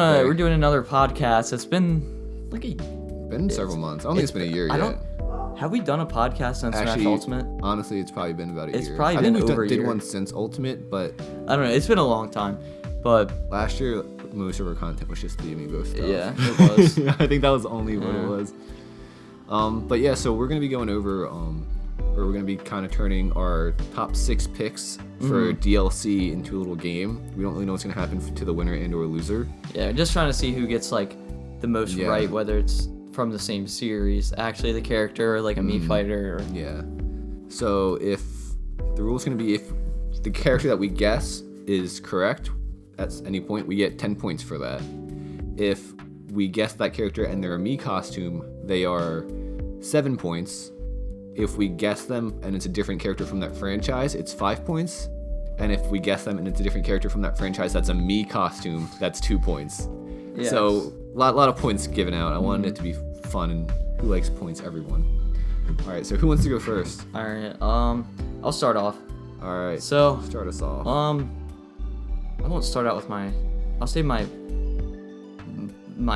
We're doing another podcast. It's been like several months. I don't think it's been a year yet. Have we done a podcast on Smash Ultimate? Honestly, it's probably been about a year. It's probably been over a year. I think we did one since Ultimate, but I don't know. It's been a long time. But last year, most of our content was just the Amiibo stuff. Yeah, it was. I think that was only what it was. But yeah, so we're gonna be going over, or we're gonna be kind of turning our top 6 picks for DLC into a little game. We don't really know what's gonna happen to the winner and/or loser. Yeah, just trying to see who gets like the most right, whether it's from the same series, actually the character, or like a Mii fighter. Or... Yeah. So if the rule's gonna be if the character that we guess is correct at any point, we get 10 points for that. If we guess that character and they're a Mii costume, they are 7 points. If we guess them and it's a different character from that franchise, it's 5 points. And if we guess them and it's a different character from that franchise that's a Mii costume, that's 2 points. Yes. So a lot of points given out. I wanted it to be fun, and who likes points? Everyone. All right, so who wants to go first? All right, I'll start off. All right, so start us off. I won't start out with I'll save my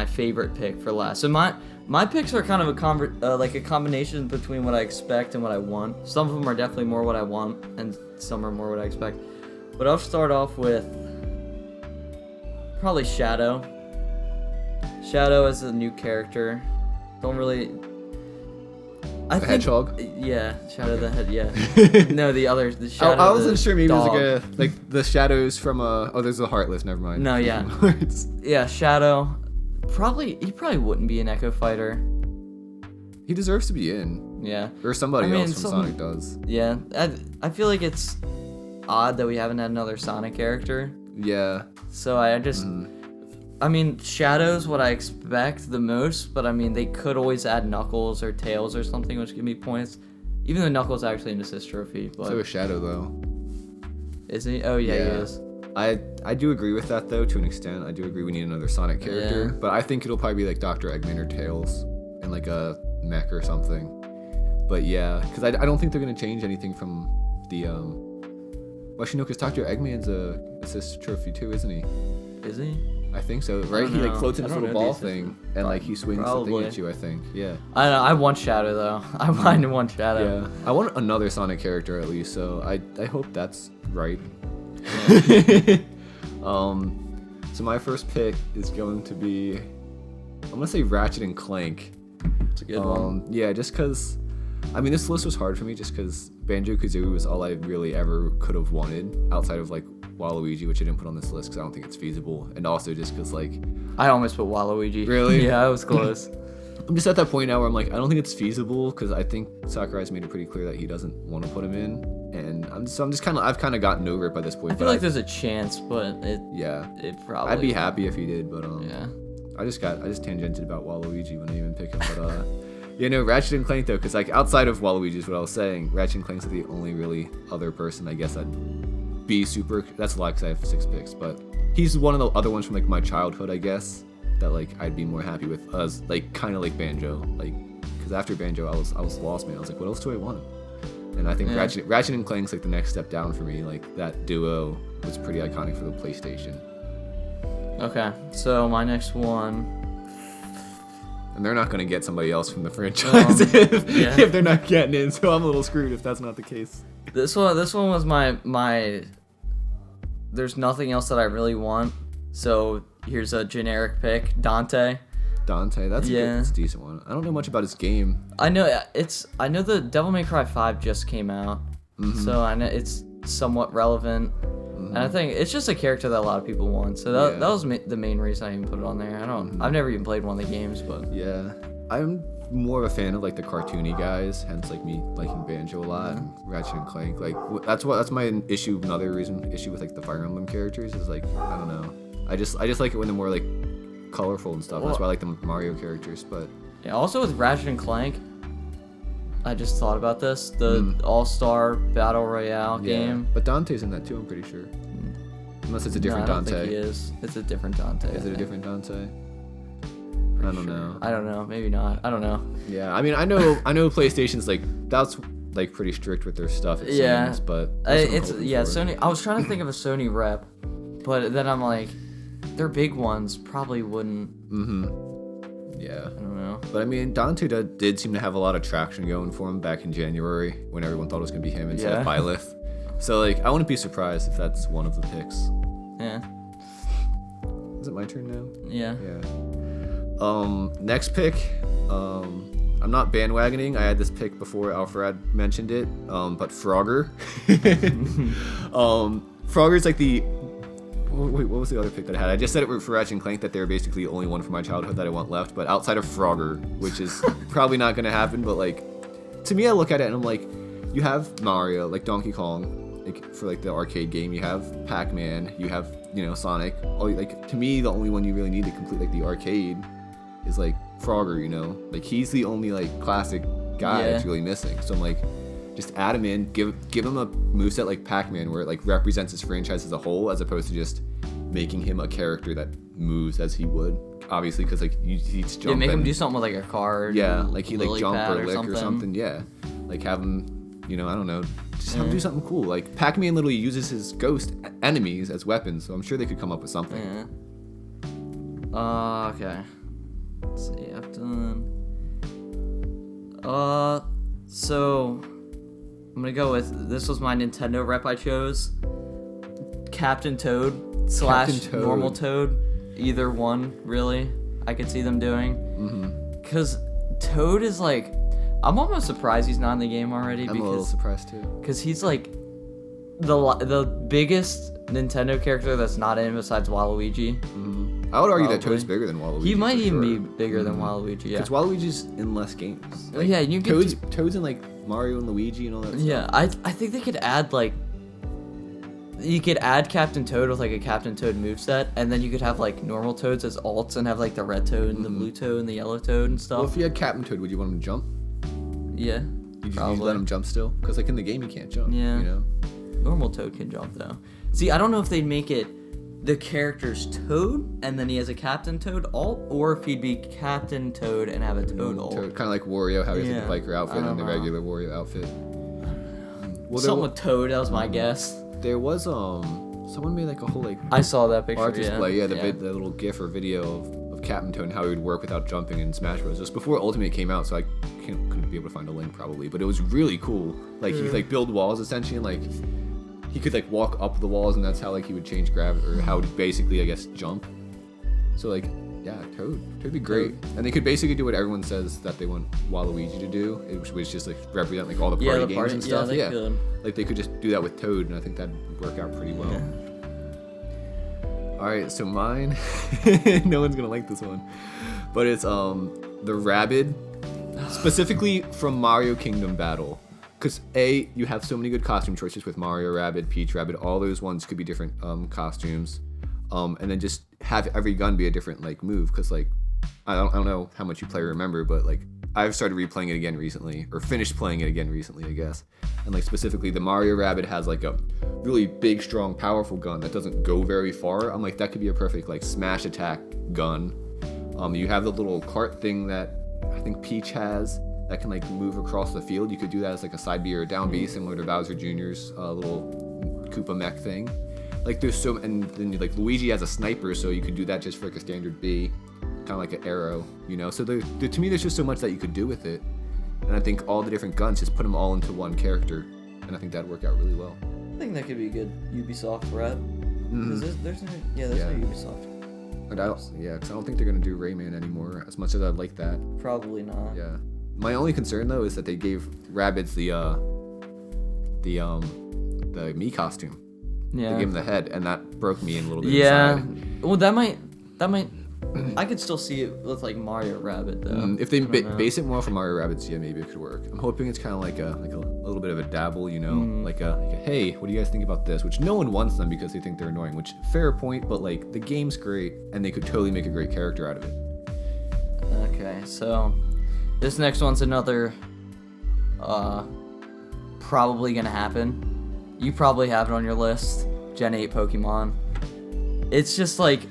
favorite pick for last. So my picks are kind of a combination between what I expect and what I want. Some of them are definitely more what I want, and some are more what I expect. But I'll start off with probably Shadow. Shadow as a new character. Don't really. Hedgehog? Yeah, Shadow the Head. Yeah. No, the Shadow. I wasn't sure. Maybe dog. It was like the shadows from there's the Heartless. Never mind. No, yeah. Yeah, Shadow. He probably wouldn't be an Echo Fighter. He deserves to be in. Yeah. Or somebody else from Sonic does. Yeah, I feel like it's odd that we haven't had another Sonic character. Yeah. So I just. I mean, Shadow's what I expect the most, but I mean, they could always add Knuckles or Tails or something, which give me points. Even though Knuckles is actually an assist trophy. But... So is Shadow, though. Is he? Oh, yeah, he is. I do agree with that, though, to an extent. I do agree we need another Sonic character, but I think it'll probably be like Dr. Eggman or Tails and like a mech or something. But yeah, because I don't think they're going to change anything from the... Well, actually, no, because Dr. Eggman's a assist trophy, too, isn't he? Is he? I think so, right? He like floats in this little ball thing, and like he swings the thing at you. I think, yeah. I don't know. I want Shadow though. I want Shadow. Yeah, I want another Sonic character at least. So I hope that's right. Yeah. So my first pick is going to be, I'm gonna say Ratchet and Clank. It's a good one. Yeah, just because. I mean, this list was hard for me just because Banjo-Kazooie was all I really ever could have wanted outside of like Waluigi, which I didn't put on this list because I don't think it's feasible, and also just because like I almost put Waluigi. Really? Yeah, I was close. I'm just at that point now where I'm like, I don't think it's feasible because I think Sakurai's made it pretty clear that he doesn't want to put him in, and I've kind of gotten over it by this point. I feel like there's a chance, but it probably. I'd be happy if he did, but yeah. I just tangented about Waluigi when I even pick him, but Ratchet and Clank though, because like outside of Waluigi is what I was saying, Ratchet and Clank's the only really other person I guess I'd be super. That's a lot because I have 6 picks, but he's one of the other ones from like my childhood, I guess, that like I'd be more happy with us, like kind of like Banjo, like because after Banjo I was lost, man. I was like, what else do I want? And I think Ratchet and Clank's like the next step down for me. Like that duo was pretty iconic for the PlayStation. Okay, so my next one. And they're not going to get somebody else from the franchise if they're not getting in, so I'm a little screwed if that's not the case. This one was my there's nothing else that I really want, so here's a generic pick, Dante. Dante, that's a decent one. I don't know much about his game. I know the Devil May Cry 5 just came out, so I know it's somewhat relevant. And I think it's just a character that a lot of people want. So that was the main reason I even put it on there. I've never even played one of the games, but yeah, I'm more of a fan of like the cartoony guys, hence like me liking Banjo a lot, and Ratchet and Clank. Like that's my issue. Another issue with like the Fire Emblem characters is like I don't know. I just like it when they're more like colorful and stuff. That's why I like the Mario characters. But yeah, also with Ratchet and Clank, I just thought about this. The All-Star Battle Royale game. But Dante's in that too, I'm pretty sure. Unless it's a different Dante. I don't think he is. It's a different Dante. Is it a different Dante? I don't know. I don't know. Maybe not. I don't know. Yeah, I mean, I know PlayStation's like, that's like pretty strict with their stuff, it seems, but Sony. I was trying to think of a Sony rep, but then I'm like, their big ones probably wouldn't. Yeah. I don't know. But I mean, Dante did seem to have a lot of traction going for him back in January when everyone thought it was going to be him instead of Byleth. So, like, I wouldn't be surprised if that's one of the picks. Yeah. Is it my turn now? Yeah. Next pick, I'm not bandwagoning. I had this pick before Alfred mentioned it, but Frogger. Frogger's like the... Wait, what was the other pick that I had? I just said it for Ratchet Clank that they were basically the only one from my childhood that I want left, but outside of Frogger, which is probably not going to happen, but like, to me I look at it and I'm like, you have Mario, like Donkey Kong, like for like the arcade game, you have Pac-Man, you have, you know, Sonic. Like, to me, the only one you really need to complete like the arcade is like Frogger, you know? Like, he's the only like classic guy that's really missing. So I'm like, just add him in, give him a moveset like Pac-Man where it like represents his franchise as a whole, as opposed to just making him a character that moves as he would. Obviously, because like he's jumping. Yeah, make him do something with like a card. Yeah, like he like jump or lick something. or something. Yeah, like have him, you know, I don't know, just have him do something cool. Like Pac-Man literally uses his ghost enemies as weapons, so I'm sure they could come up with something. Yeah. Okay. Let's see. I've done. So I'm gonna go with, this was my Nintendo rep I chose. Captain Toad / normal Toad. Either one, really. I could see them doing. Because Toad is like, I'm almost surprised he's not in the game already. I'm a little surprised too. Because he's like the biggest Nintendo character that's not in besides Waluigi. I would argue that Toad's bigger than Waluigi. He might even be bigger than Waluigi, yeah. Because Waluigi's in less games. Like, yeah, you get Toad's in like Mario and Luigi and all that stuff. Yeah, I think they could add like, you could add Captain Toad with like a Captain Toad moveset, and then you could have like normal Toads as alts and have like the red Toad and the blue Toad and the yellow Toad and stuff. Well, if you had Captain Toad, would you want him to jump? Yeah, You'd let him jump still? Because like in the game, he can't jump. Yeah. You know? Normal Toad can jump though. See, I don't know if they'd make it the character's Toad and then he has a Captain Toad alt, or if he'd be Captain Toad and have a Toad alt. Kind of like Wario, how he has like the biker outfit and the regular Wario outfit. Well, something with Toad, that was my guess. There was someone made like a whole like I saw that picture. art display, the little GIF or video of Captain Toad and how he would work without jumping in Smash Bros. Just before Ultimate came out, so I couldn't be able to find a link probably, but it was really cool. Like he like build walls essentially, and like he could like walk up the walls, and that's how like he would change gravity, or how would basically I guess jump. So like yeah, Toad'd be great. And they could basically do what everyone says that they want Waluigi to do, which was just like represent like all the party games and stuff. Yeah, they could. Like they could just do that with Toad, and I think that'd work out pretty well. All right, so mine, no one's gonna like this one, but it's the Rabbid, specifically from Mario Kingdom Battle, because you have so many good costume choices with Mario Rabbid, Peach Rabbid, all those ones could be different costumes, and then just have every gun be a different like move, because like I don't know how much you play or remember, but like I've started replaying it again recently, or finished playing it again recently, I guess. And like specifically the Mario Rabbid has like a really big, strong, powerful gun that doesn't go very far. I'm like, that could be a perfect like smash attack gun. You have the little cart thing that I think Peach has that can like move across the field. You could do that as like a side B or a down B, similar to Bowser Jr.'s little Koopa mech thing. Like there's so, and then like Luigi has a sniper, so you could do that just for like a standard B, kind of like an arrow, you know. So to me, there's just so much that you could do with it, and I think all the different guns, just put them all into one character, and I think that'd work out really well. I think that could be a good Ubisoft rep. There's no Ubisoft. But because I don't think they're gonna do Rayman anymore. As much as I'd like that. Probably not. Yeah. My only concern though is that they gave Rabbids the Mii costume. Yeah. They gave him the head, and that broke me in a little bit. Yeah. Inside. Well, that might. I could still see it with like Mario Rabbid though. If they base it more from Mario Rabbids, yeah, maybe it could work. I'm hoping it's kind of like a little bit of a dabble, you know, like a hey, what do you guys think about this? Which no one wants them because they think they're annoying. Which fair point, but like the game's great, and they could totally make a great character out of it. Okay, so this next one's another probably gonna happen. You probably have it on your list. Gen 8 Pokemon. It's just like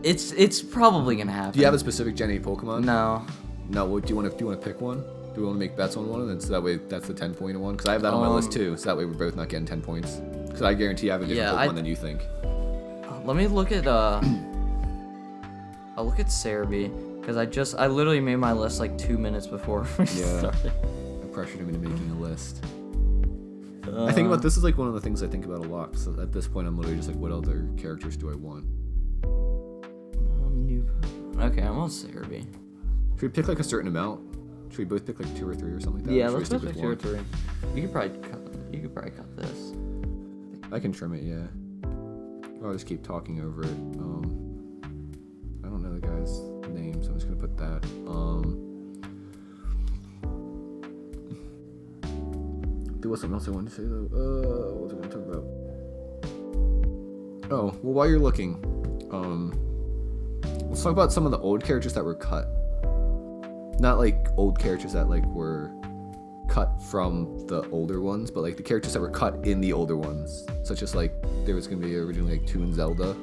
it's probably gonna happen. Do you have a specific Gen 8 Pokemon? No. No. What do you want to pick one? Do we want to make bets on one, and then so that way that's the 10-point one? Because I have that on my list too. So that way we're both not getting 10 points. Because I guarantee I have a different Pokemon than you think. Let me look at I'll look at Cerebi, because I literally made my list like 2 minutes before we started. I pressured him into making a list. I think about this is like one of the things I think about a lot. So at this point, I'm literally just like, what other characters do I want? Okay, I'm on Cerebi. Should we pick like a certain amount? Should we both pick like 2 or 3 or something like that? Yeah, let's pick 2 or 3. You could probably cut this. I can trim it, yeah. I'll just keep talking over it. I don't know the guy's name, so I'm just gonna put that. There was something else I wanted to say though. What was I gonna talk about? Oh, well, while you're looking, let's talk about some of the old characters that were cut. Not like old characters that like were cut from the older ones, but like the characters that were cut in the older ones, such as like there was gonna be originally like Toon Zelda.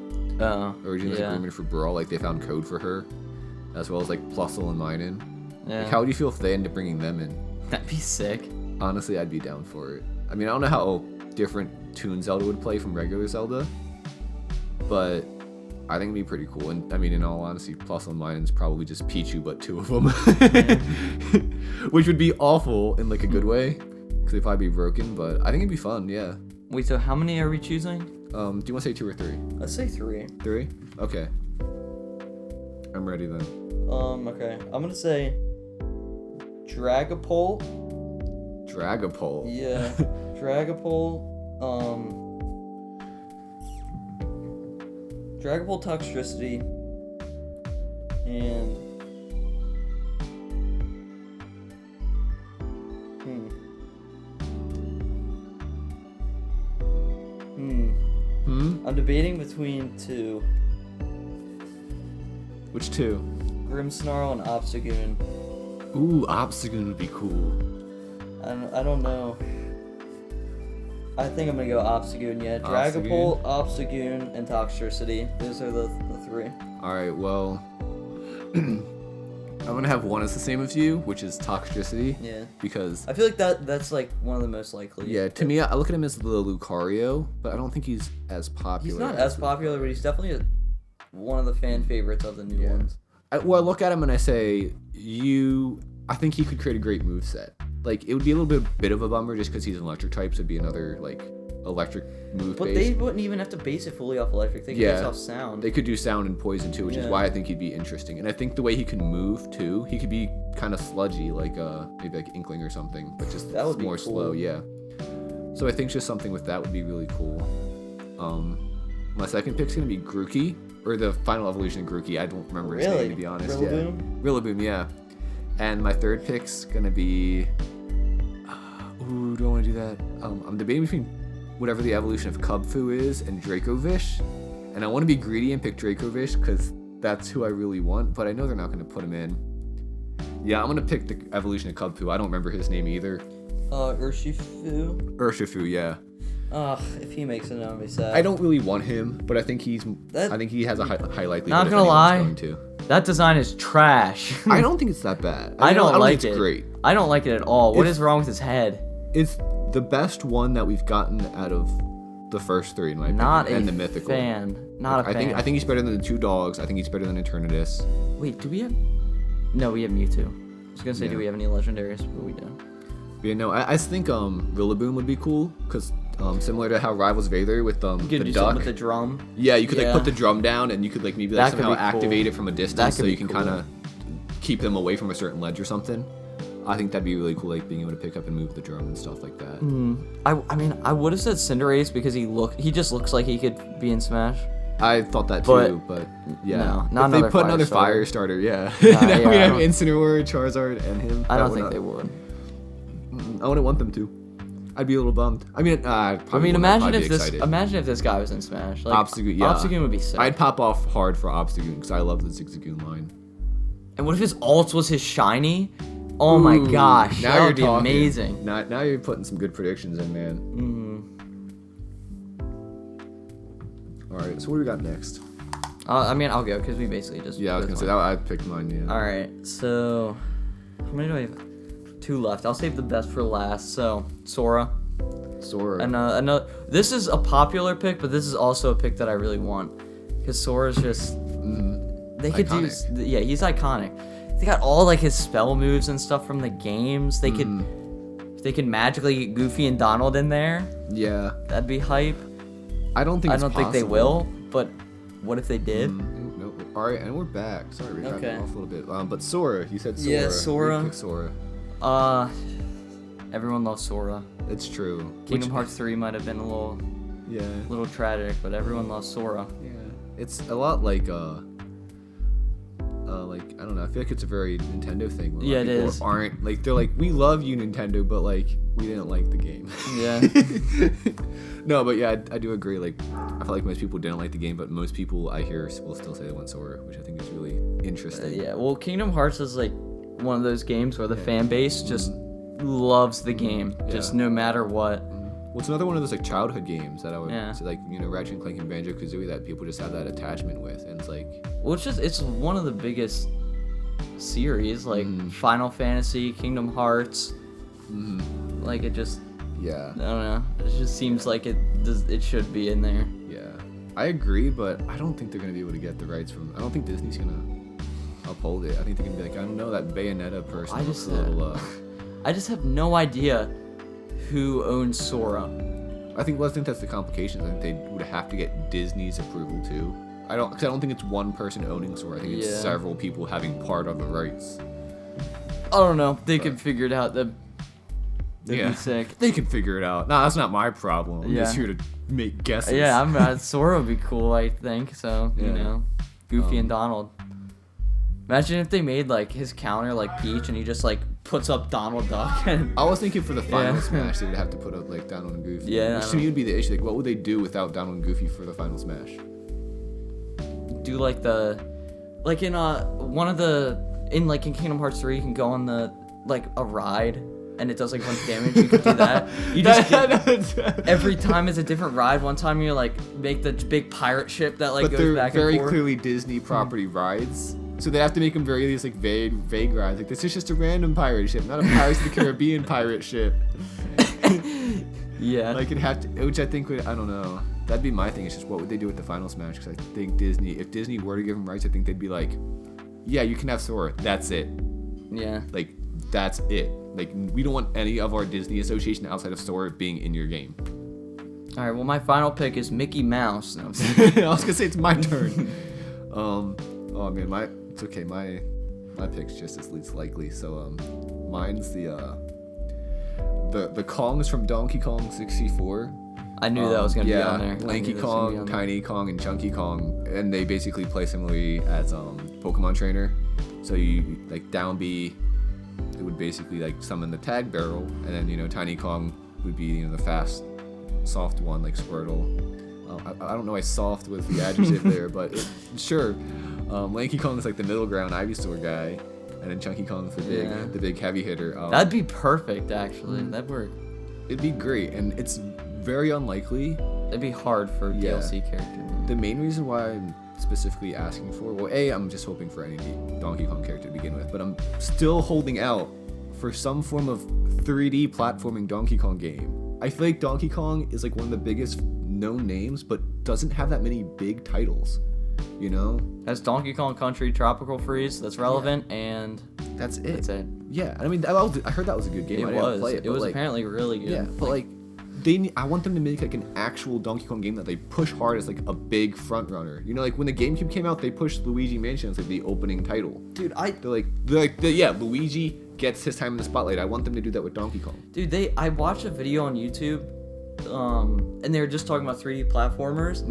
Originally like rumored for Brawl, like they found code for her, as well as like Plusle and Minun. Yeah. Like, how would you feel if they ended up bringing them in? That'd be sick. Honestly, I'd be down for it. I mean, I don't know how different Toon Zelda would play from regular Zelda, but I think it'd be pretty cool. And I mean, in all honesty, Plusle and Minun's probably just Pichu, but 2 of them, which would be awful in like a good way, because they'd probably be broken. But I think it'd be fun. Yeah. Wait, so how many are we choosing? Do you want to say 2 or 3? Let's say 3. 3? Okay. I'm ready then. Okay. I'm gonna say Dragapult. Dragapult. Yeah. Dragapult. Dragapult Toxtricity. And I'm debating between 2. Which 2? Grimmsnarl and Obstagoon. Ooh, Obstagoon would be cool. I don't know. I think I'm gonna go Obstagoon, yeah. Dragapult, Obstagoon, and Toxtricity. Those are the 3. Alright, well, I'm gonna have one as the same as you, which is Toxtricity. Yeah. Because I feel like that's like one of the most likely. Yeah, to me, I look at him as the Lucario, but I don't think he's as popular. He's not as popular, but he's definitely one of the fan favorites of the new ones. I look at him and I say, I think he could create a great moveset. Like, it would be a little bit of a bummer just because he's an electric type, so it'd be another, like, electric move But they wouldn't even have to base it fully off electric. They could base off sound. They could do sound and poison, too, which is why I think he'd be interesting. And I think the way he can move, too, he could be kind of sludgy, like, maybe like Inkling or something, but just more slow, yeah. So I think just something with that would be really cool. My second pick's going to be Grookey, or the final evolution of Grookey. I don't remember his name, to be honest. Rillaboom? Yeah. Rillaboom, yeah. And my third pick's going to be... Ooh, do I want to do that? I'm debating between whatever the evolution of Cubfu is and Dracovish. And I want to be greedy and pick Dracovish because that's who I really want, but I know they're not going to put him in. Yeah, I'm going to pick the evolution of Cubfu. I don't remember his name either. Urshifu? Urshifu, yeah. If he makes it, I'm gonna be sad. I don't really want him, but I think he has a high likelihood. Not gonna lie, that design is trash. I don't think it's that bad. I don't like think it's great. I don't like it at all. What is wrong with his head? It's the best one that we've gotten out of the first 3 in my opinion, and the mythical. Not a fan. I think he's better than the 2 dogs. I think he's better than Eternatus. Wait, do we have? No, we have Mewtwo. I was gonna say, do we have any legendaries? But we don't. Yeah, no, I think Rillaboom would be cool because similar to how Rivals Vader with the duck with the drum. Yeah, you could like put the drum down and you could like maybe like somehow activate it from a distance so you can kind of keep them away from a certain ledge or something. I think that'd be really cool, like being able to pick up and move the drum and stuff like that. I mean, I would have said Cinderace because he just looks like he could be in Smash. I thought that too, but yeah. No, not if another they put another fire starter, yeah. Now we have Incineroar, Charizard, and him. I don't think they would. I wouldn't want them to. I'd be a little bummed. I mean, imagine if this guy was in Smash. Like, Obstagoon, yeah. Obstagoon would be sick. I'd pop off hard for Obstagoon because I love the Zigzagoon line. And what if his ult was his shiny? Oh my gosh, now that would be amazing. Now you're putting some good predictions in, man. All right, so what do we got next? I mean, I'll go because we basically just. Yeah, I was gonna say that. I picked mine. Yeah. All right, so how many do I have? 2 left. I'll save the best for last. So Sora. Sora. And another. This is a popular pick, but this is also a pick that I really want. because Sora's just. They could Iconic. do. Yeah, he's iconic. They got all like his spell moves and stuff from the games. They could magically get Goofy and Donald in there. Yeah. That'd be hype. I don't think they will, but what if they did? No. All right, and we're back. Sorry, we got off a little bit. But Sora, you said Sora. Yeah, Sora. You picked Sora. Everyone loves Sora. It's true. Kingdom Hearts 3 might have been a little tragic, but everyone loves Sora. Yeah. It's a lot like I don't know. I feel like it's a very Nintendo thing. Where it people is. Aren't like they're like we love you Nintendo, but like we didn't like the game. Yeah. No, but yeah, I do agree. Like I feel like most people didn't like the game, but most people I hear will still say they want Sora, which I think is really interesting. Yeah. Well, Kingdom Hearts is like one of those games where the fan base just loves the game, just no matter what. Well, it's another one of those like childhood games that I would say, like Ratchet Clank and Banjo-Kazooie that people just have that attachment with, and it's like. Well, it's one of the biggest series, like Final Fantasy, Kingdom Hearts. Like it just. Yeah. I don't know. It just seems like it should be in there. Yeah, I agree, but I don't think they're gonna be able to get the rights from. I don't think Disney's gonna uphold it. I think they're gonna be like, I don't know, that Bayonetta person. I just have no idea who owns Sora. I think that's the complication. I think they would have to get Disney's approval too. I don't think it's one person owning Sora. I think it's several people having part of the rights. I don't know. They could figure it out. That'd be sick. They can figure it out. Nah, that's not my problem. I'm just here to make guesses. Yeah, Sora would be cool, I think. So, Goofy and Donald. Imagine if they made like his counter like Peach and he just like puts up Donald Duck. And I was thinking for the final Smash they would have to put up like Donald and Goofy. Yeah. Which to me would be the issue. Like, what would they do without Donald and Goofy for the final Smash? Do like in one of the in Kingdom Hearts 3 you can go on a ride and it does like a bunch of damage. You can do that. You just every time it's a different ride. One time you like make the big pirate ship that like goes back and forth. But they're very clearly Disney property rides. So they have to make them very these like vague rides. Like, this is just a random pirate ship, not a Pirates of the Caribbean pirate ship. Yeah. Like, it'd have to, which I think would, I don't know. That'd be my thing. It's just what would they do with the final Smash? Because I think if Disney were to give them rights, I think they'd be like, yeah, you can have Sora. That's it. Yeah. Like, that's it. Like, we don't want any of our Disney association outside of Sora being in your game. All right. Well, my final pick is Mickey Mouse. No, I was gonna say it's my turn. Oh man, it's okay. My pick's just as least likely. So mine's the Kongs from Donkey Kong 64. I knew that was gonna be on there. Lanky Kong, Tiny Kong, and Chunky Kong, and they basically play similarly as Pokemon Trainer. So you like down B, it would basically like summon the tag barrel, and then Tiny Kong would be the fast, soft one like Squirtle. I don't know why soft was the adjective there, but sure. Lanky Kong is like the middle ground Ivysaur guy, and then Chunky Kong's the big heavy hitter. That'd be perfect, actually. That'd work. It'd be great, and it's very unlikely. It'd be hard for a DLC character. The main reason why I'm specifically asking for, well, I'm just hoping for any Donkey Kong character to begin with, but I'm still holding out for some form of 3D platforming Donkey Kong game. I feel like Donkey Kong is like one of the biggest known names, but doesn't have that many big titles. Has Donkey Kong Country Tropical Freeze that's relevant, and that's it. That's it. Yeah, I mean, I heard that was a good game. I didn't play it. It was apparently really good. Yeah, but I want them to make like an actual Donkey Kong game that they push hard as like a big front runner. Like when the GameCube came out, they pushed Luigi Mansion as like the opening title. Dude, Luigi gets his time in the spotlight. I want them to do that with Donkey Kong. Dude, I watched a video on YouTube, and they were just talking about 3D platformers.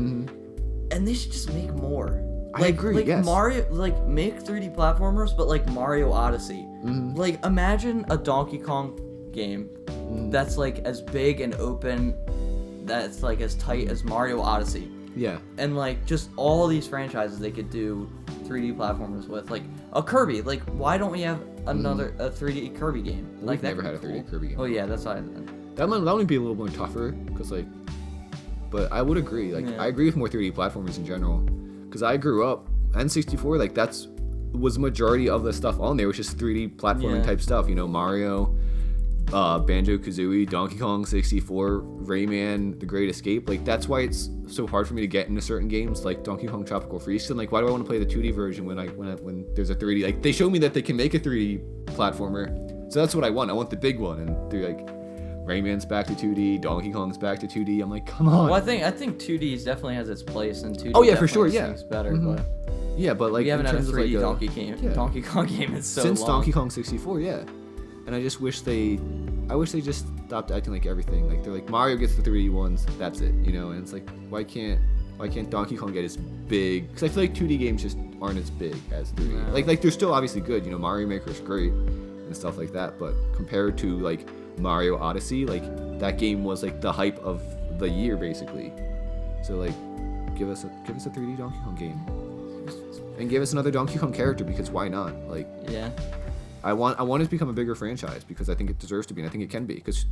And they should just make more. I agree. Yes. Mario, make 3D platformers, but like Mario Odyssey. Like, imagine a Donkey Kong game that's like as big and open, that's like as tight as Mario Odyssey. Yeah. And like just all these franchises they could do 3D platformers with, like a Kirby. Like, why don't we have a 3D Kirby game? We've never had a 3D Kirby game. Oh yeah, that's why. That might be a little more tougher, because but I would agree. I agree with more 3D platformers in general, because I grew up N64. Was majority of the stuff on there was just 3D platforming type stuff. Mario, Banjo-Kazooie, Donkey Kong 64, Rayman, The Great Escape. Like, that's why it's so hard for me to get into certain games like Donkey Kong Tropical Freeze. And like, why do I want to play the 2D version when there's a 3D? Like, they show me that they can make a 3D platformer, so that's what I want. I want the big one, and they're like, Rayman's back to 2D, Donkey Kong's back to 2D. I'm like, come on. Well, I think 2D definitely has its place, and 2D. Oh yeah, for sure. Yeah, it's better, but yeah, but like, we haven't had a 3D like Donkey Kong game in so since long. Donkey Kong 64. Yeah, and I wish they just stopped acting like everything. Like, they're like, Mario gets the 3D ones, that's it, you know. And it's like, why can't Donkey Kong get as big? Because I feel like 2D games just aren't as big as 3D. No. Like they're still obviously good, you know. Mario Maker's great and stuff like that, but compared to like Mario Odyssey, like, that game was like the hype of the year basically. So like, give us a 3D Donkey Kong game, and give us another Donkey Kong character, because why not? Like, yeah. I want it to become a bigger franchise, because I think it deserves to be, and I think it can be, because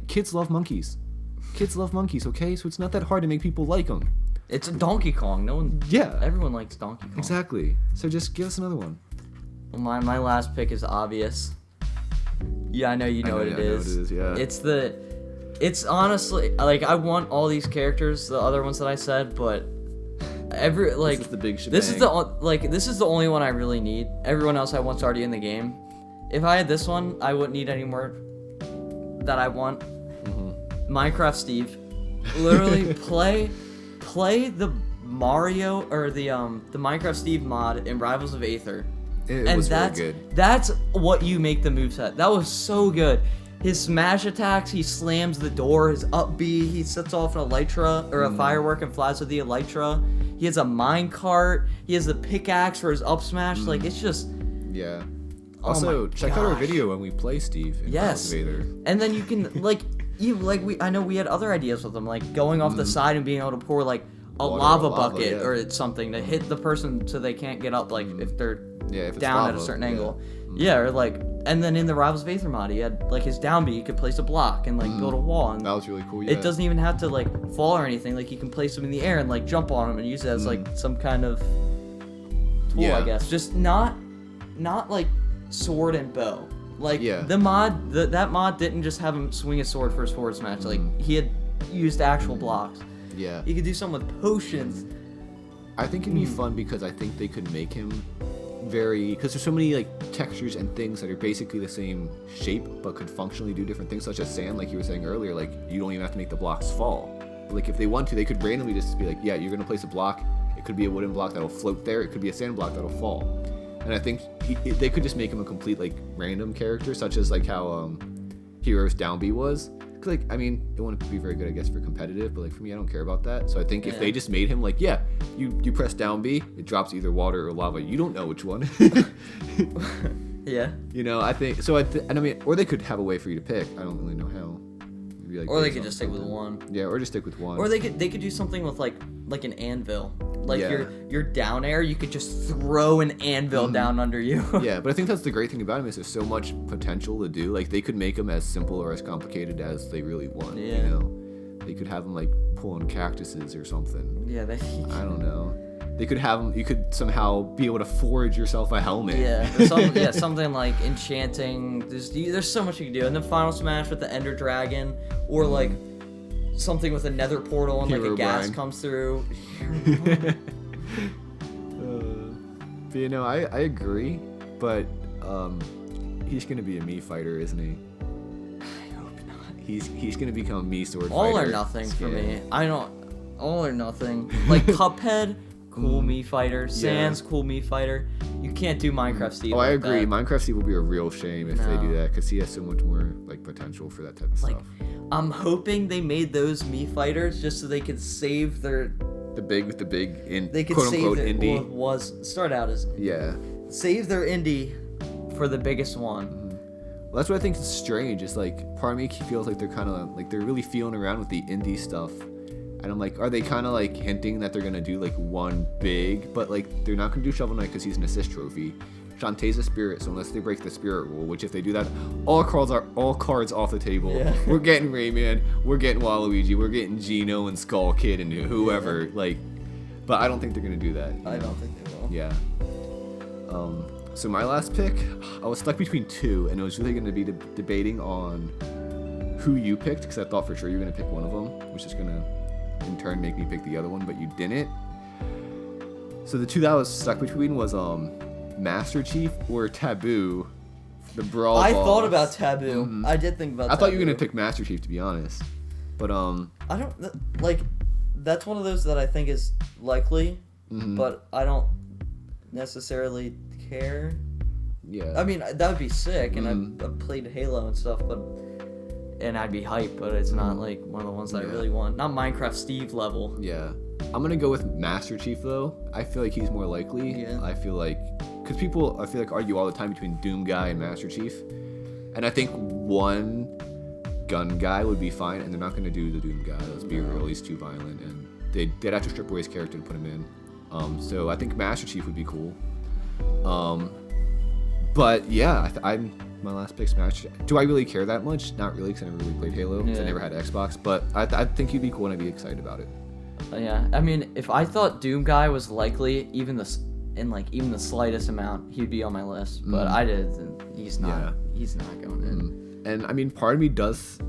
kids love monkeys. Kids love monkeys, okay? So it's not that hard to make people like them. It's a Donkey Kong. Everyone likes Donkey Kong. Exactly. So just give us another one. Well, my last pick is obvious. Yeah, I know you know what it is. Yeah. It's honestly, like, I want all these characters, the other ones that I said, but this is the big shebang. This is the only one I really need. Everyone else I want's already in the game. If I had this one, I wouldn't need any more that I want. Mm-hmm. Minecraft Steve. Literally play the Mario or the Minecraft Steve mod in Rivals of Aether. It was very good. That's what you make the moveset. That was so good. His smash attacks, he slams the door, his up B, he sets off an elytra or a firework and flies with the elytra. He has a minecart, he has the pickaxe for his up smash. Like, it's just... Yeah. Also, check out our video when we play Steve in Rivals of Aether. And then you can, I know we had other ideas with them, like going off the side and being able to pour, like, a lava bucket or something to hit the person so they can't get up, like, if they're down at a certain angle. Yeah, or like, and then in the Rivals of Aether mod, he had like his down B, you could place a block and like build a wall. And that was really cool. Yeah. It doesn't even have to like fall or anything. Like, you can place them in the air and like jump on them and use it as like some kind of tool, I guess. Just not like sword and bow. Like the mod, that mod didn't just have him swing a sword for his forward smash. Like, he had used actual blocks. Yeah. You could do something with potions. I think it'd be fun, because I think they could make him because there's so many like textures and things that are basically the same shape but could functionally do different things, such as sand, like you were saying earlier. Like, you don't even have to make the blocks fall. But, like, if they want to, they could randomly just be like, yeah, you're gonna place a block. It could be a wooden block that'll float there. It could be a sand block that'll fall. And I think they could just make him a complete like random character, such as like how Hero's down B was. Like, I mean, it wouldn't be very good, I guess, for competitive, but like for me, I don't care about that. So I think if they just made him like, you press down B, it drops either water or lava. You don't know which one. Yeah. You know, I think so. And I mean, or they could have a way for you to pick. I don't really know how. Maybe, like, or they could just stick with one. Yeah, or just stick with one. Or they could do something with like an anvil. Like, your down air, you could just throw an anvil down under you. Yeah, but I think that's the great thing about him, is there's so much potential to do. Like, they could make him as simple or as complicated as they really want. Yeah. You know, they could have him like pulling cactuses or something. Yeah, I don't know. They could have him. You could somehow be able to forge yourself a helmet. Yeah, something like enchanting. There's so much you can do. And then Final Smash with the Ender Dragon, or like something with a Nether portal and like a gas comes through. But you know, I agree, but he's gonna be a Mii fighter, isn't he? I hope not. He's gonna become a Mii sword fighter. All or nothing for me. I don't. All or nothing. Like Cuphead, cool Mii fighter. Sans, cool Mii fighter. You can't do Minecraft Steve. Oh, like I agree. that. Minecraft Steve will be a real shame if they do that, because he has so much more like potential for that type of stuff. I'm hoping they made those Mii fighters just so they could save their. The big in they could quote save unquote their, indie. Well, was start out as save their indie for the biggest one. Well, that's what I think is strange. It's like, part of me feels like they're kind of like they're really feeling around with the indie stuff, and I'm like, are they kind of like hinting that they're gonna do like one big, but like they're not gonna do Shovel Knight because he's an assist trophy. Shantae's a spirit, so unless they break the spirit rule, which if they do that, all cards off the table. Yeah. We're getting Rayman, we're getting Waluigi, we're getting Geno and Skull Kid and whoever. Like, but I don't think they're gonna do that. I don't think they will. Yeah. So my last pick, I was stuck between two, and it was really going to be debating on who you picked, because I thought for sure you were going to pick one of them, which is going to, in turn, make me pick the other one, but you didn't. So the two that I was stuck between was Master Chief or Taboo, the Brawl I Balls. thought about Taboo. Mm-hmm. I did think about I thought you were going to pick Master Chief, to be honest. But, I don't, like, that's one of those that I think is likely, but I don't necessarily care. Yeah. I mean, that would be sick, and I've played Halo and stuff, and I'd be hyped, but it's not like one of the ones that I really want. Not Minecraft Steve level. Yeah. I'm gonna go with Master Chief though. I feel like he's more likely. Yeah. I feel like, because people, I feel like, argue all the time between Doom Guy and Master Chief, and I think one gun guy would be fine, and they're not gonna do the Doom Guy. Let's be real, he's too violent, and they'd have to strip away his character and put him in. So I think Master Chief would be cool. But yeah, I'm my last pick's Master Chief. Do I really care that much? Not really, because I never really played Halo, because I never had Xbox. But I think he'd be cool, and I'd be excited about it. Yeah, I mean, if I thought Doom Guy was likely, even the slightest amount, he'd be on my list. But I didn't. He's not. Yeah. He's not going in. And I mean, part of me does,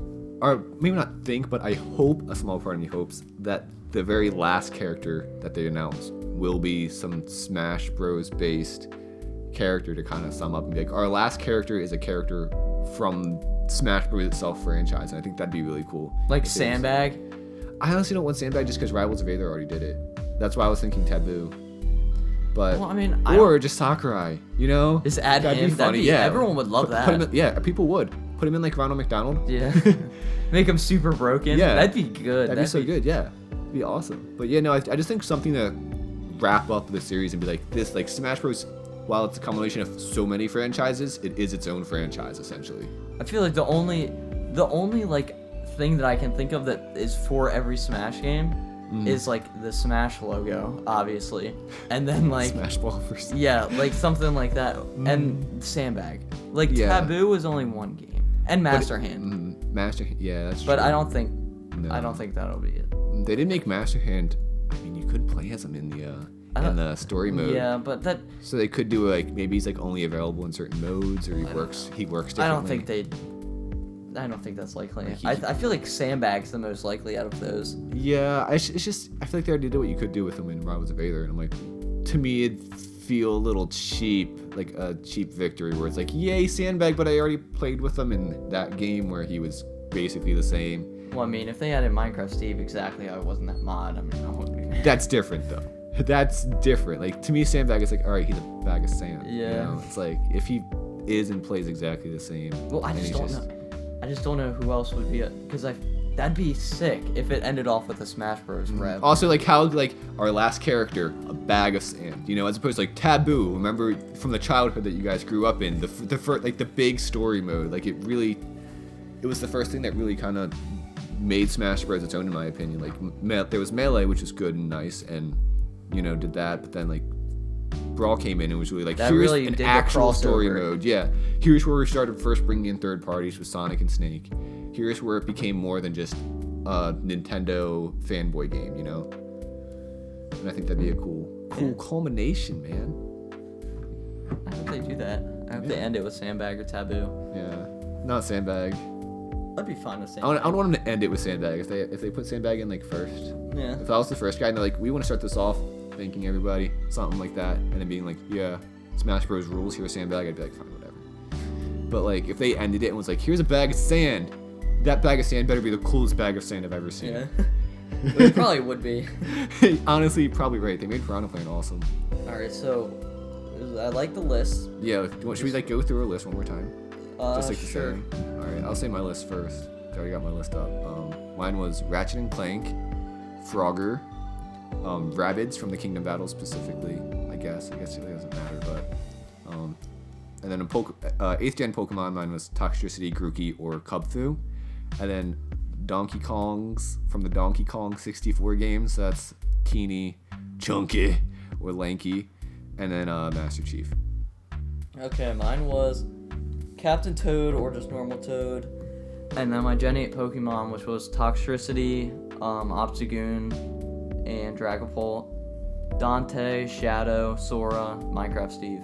or maybe not think, but I hope, a small part of me hopes that the very last character that they announce will be some Smash Bros. Based character to kind of sum up and be like, our last character is a character from Smash Bros. Itself franchise, and I think that'd be really cool. Like Sandbag? I honestly don't want Sandbag just because Rivals of Aether already did it. That's why I was thinking Taboo. But, well, I mean, or just Sakurai, you know? Just add that'd him. Be funny. Yeah. Everyone would love that. Put him in, people would. Put him in like Ronald McDonald. Yeah. Make him super broken. Yeah. That'd be good. That'd be so good, yeah. It'd be awesome. But yeah, no, I just think something to wrap up the series and be like, this, like Smash Bros., while it's a combination of so many franchises, it is its own franchise, essentially. I feel like the only like thing that I can think of that is for every Smash game is like the Smash logo, obviously, and then like Smash Ball versus like something like that, and Sandbag. Like Taboo is only one game, and Master Hand. That's true. But I don't think that'll be it. They did make Master Hand. I mean, you could play as him in the story mode. Yeah, but that. So they could do like maybe he's like only available in certain modes, or he works differently. I don't think that's likely. I feel like Sandbag's the most likely out of those. Yeah, it's just I feel like they already did what you could do with him in Rivals of Aether, and I'm like, to me it'd feel a little cheap, like a cheap victory where it's like, yay Sandbag, but I already played with him in that game where he was basically the same. Well, I mean, if they added Minecraft Steve exactly how it was in that mod, I mean, I wouldn't be mad. That's different though. That's different. Like to me, Sandbag is like, all right, he's a bag of sand. Yeah. You know? It's like if he is and plays exactly the same. Well, I just don't know who else would be because that'd be sick if it ended off with a Smash Bros. Rev. Also, like how like our last character, a bag of sand, you know, as opposed to like Taboo. Remember from the childhood that you guys grew up in, the first, like the big story mode. Like it was the first thing that really kind of made Smash Bros. Its own, in my opinion. Like there was Melee, which was good and nice, and you know did that, but then like Brawl came in and was really like, here's really an actual story mode. Yeah, here's where we started first bringing in third parties with Sonic and Snake. Here's where it became more than just a Nintendo fanboy game, you know. And I think that'd be a cool culmination, man. I hope they do that. I hope they end it with Sandbag or Taboo. Yeah, not Sandbag. I'd be fine with Sandbag. I don't want them to end it with Sandbag. If they put Sandbag in like first. Yeah. If I was the first guy and they're like, we want to start this off thanking everybody, something like that, and then being like, yeah, Smash Bros. Rules, here's Sandbag, I'd be like, fine, whatever. But like, if they ended it and was like, here's a bag of sand, that bag of sand better be the coolest bag of sand I've ever seen. Yeah. It probably would be. Honestly, you're probably right. They made Piranha Plant awesome. Alright, so I like the list. Yeah, should we like go through our list one more time? Just like sure. the saying. Alright, I'll say my list first. I already got my list up. Mine was Ratchet and Clank, Frogger, Rabbids from the Kingdom Battles specifically, I guess it doesn't matter, but and then 8th gen Pokemon, mine was Toxtricity, Grookey, or Kubfu, and then Donkey Kongs from the Donkey Kong 64 games, so that's Teeny, Chunky, or Lanky, and then Master Chief. Okay, mine was Captain Toad or just normal Toad, and then my Gen 8 Pokemon, which was Toxtricity, Obstagoon, and Dragapult, Dante, Shadow, Sora, Minecraft Steve.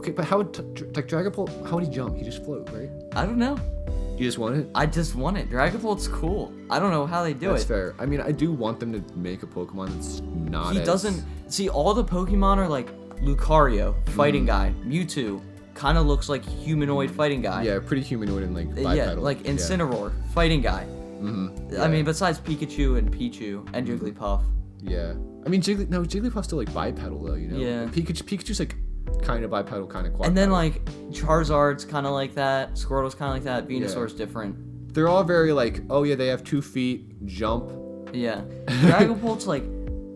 Okay, but how would like Dragapult? How would he jump? He just float, right? I don't know. You just want it? I just want it. Dragapult's cool. I don't know how they do That's it. fair. I mean, I do want them to make a Pokemon that's not. He doesn't see all the Pokemon are like Lucario, fighting guy. Mewtwo kind of looks like humanoid fighting guy. Yeah, pretty humanoid and like bipedal. Yeah, like Incineroar, fighting guy. Yeah. I mean, besides Pikachu and Pichu and Jigglypuff. Yeah. I mean, Jigglypuff's still like bipedal though, you know. Yeah. Pikachu's like kind of bipedal, kind of quadrupedal. And then like Charizard's kind of like that. Squirtle's kind of like that. Venusaur's different. They're all very like, oh yeah, they have 2 feet, jump. Yeah. Dragapult's like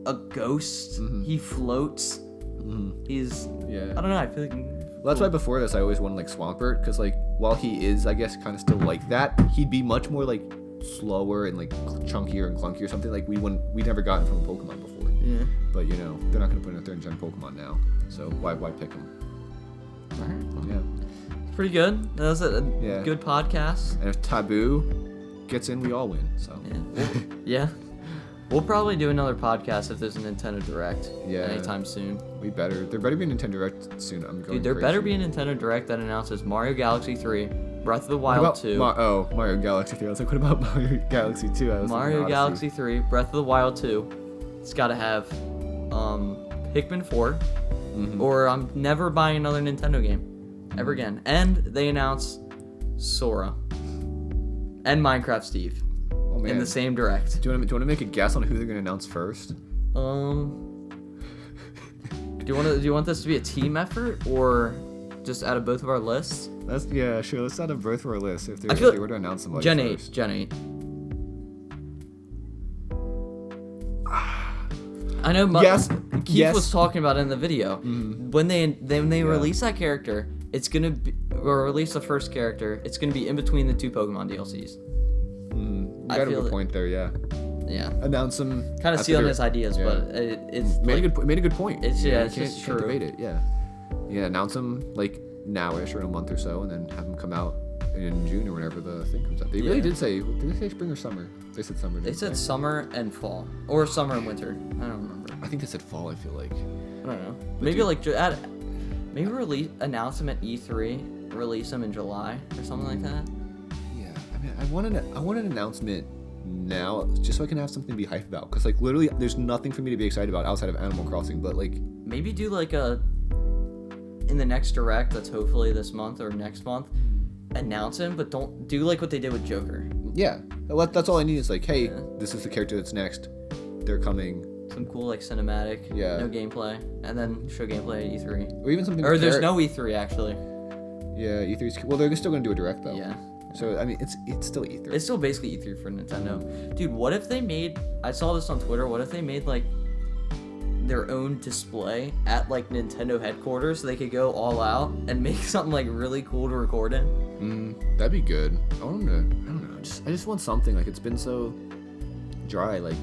a ghost. He floats. He's. Yeah. I don't know. I feel like. Well, that's why before this I always wanted like Swampert, because like while he is, I guess, kind of still like that, he'd be much more like slower and like chunkier and clunkier or something like we never gotten from a Pokemon before. Yeah. But you know, they're not gonna put in a 3rd gen Pokemon now, so why pick them? Alright. Yeah. Pretty good. That was a good podcast. And if Taboo gets in, we all win. So. Yeah. We'll probably do another podcast if there's a Nintendo Direct. Yeah. Anytime soon. We better. There better be a Nintendo Direct soon. I'm going. Dude, there better be a Nintendo Direct that announces Mario Galaxy 3, Breath of the Wild 2. Mario Galaxy 3. I was like, what about Mario Galaxy 2? Mario Galaxy 3, Breath of the Wild 2. It's got to have Pikmin 4, or I'm never buying another Nintendo game ever again. And they announce Sora and Minecraft Steve in the same Direct. Do you want to make a guess on who they're going to announce first? Do you want this to be a team effort or just out of both of our lists? Yeah, sure. Let's add a both of our list if they were to announce somebody Gen first. 8. Gen 8. I know. Keith was talking about it in the video. When they release that character, it's gonna be, or release the first character. It's gonna be in between the 2 Pokemon DLCs. You got a good point there. Yeah. Yeah. Announce them. Kind of stealing his ideas, but it's made a good point. It's it's just can't true. debate it. Yeah. Yeah. Announce them like nowish or in a month or so, and then have them come out in June or whenever the thing comes out. They really did say. Did they say spring or summer? They said summer. They said summer and fall, or summer and winter. I don't remember. I think they said fall. I feel like. I don't know. Maybe maybe announce them at E3, release them in July or something like that. Yeah, I mean, I want an announcement now, just so I can have something to be hyped about. Cause like literally, there's nothing for me to be excited about outside of Animal Crossing. But like, maybe do like in the next Direct that's hopefully this month or next month, announce him, but don't do like what they did with Joker. Yeah, that's all I need is like, hey, this is the character that's next. They're coming. Some cool like cinematic, no gameplay, and then show gameplay at E3. Or even something. Or there's no E3 actually. Yeah, E3's. Well, they're still gonna do a Direct though. Yeah. So I mean, it's still E3. It's still basically E3 for Nintendo. Dude, what if they made? I saw this on Twitter. What if they made like their own display at like Nintendo headquarters, so they could go all out and make something like really cool to record in? That'd be good. I don't know. I just want something. Like, it's been so dry. Like,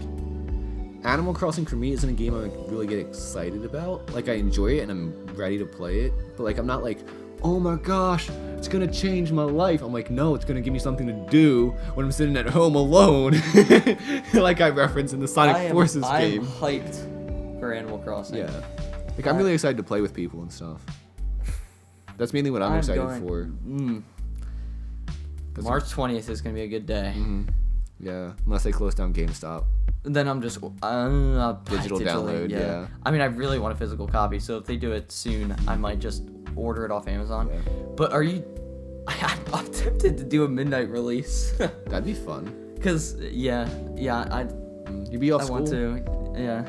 Animal Crossing for me isn't a game I really get excited about. Like, I enjoy it and I'm ready to play it, but like I'm not like, oh my gosh, it's gonna change my life. I'm like, no, it's gonna give me something to do when I'm sitting at home alone. Like I referenced in the Sonic Forces game. I'm hyped for Animal Crossing. Yeah. Like, I'm really excited to play with people and stuff. That's mainly what I'm excited for. March 20th is going to be a good day. Yeah, unless they close down GameStop. Then I'm just digital download, yeah. I mean, I really want a physical copy, so if they do it soon, I might just order it off Amazon. Yeah. But I'm tempted to do a midnight release. That'd be fun. Cause you'd be off school. I want to, yeah.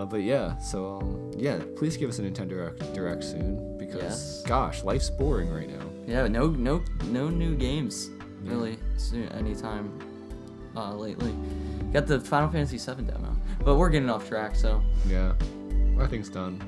But yeah, so yeah, please give us a Nintendo Direct soon, because gosh, life's boring right now. Yeah, no new games really soon, anytime lately. Got the Final Fantasy VII demo, but we're getting off track, so yeah, I think it's done.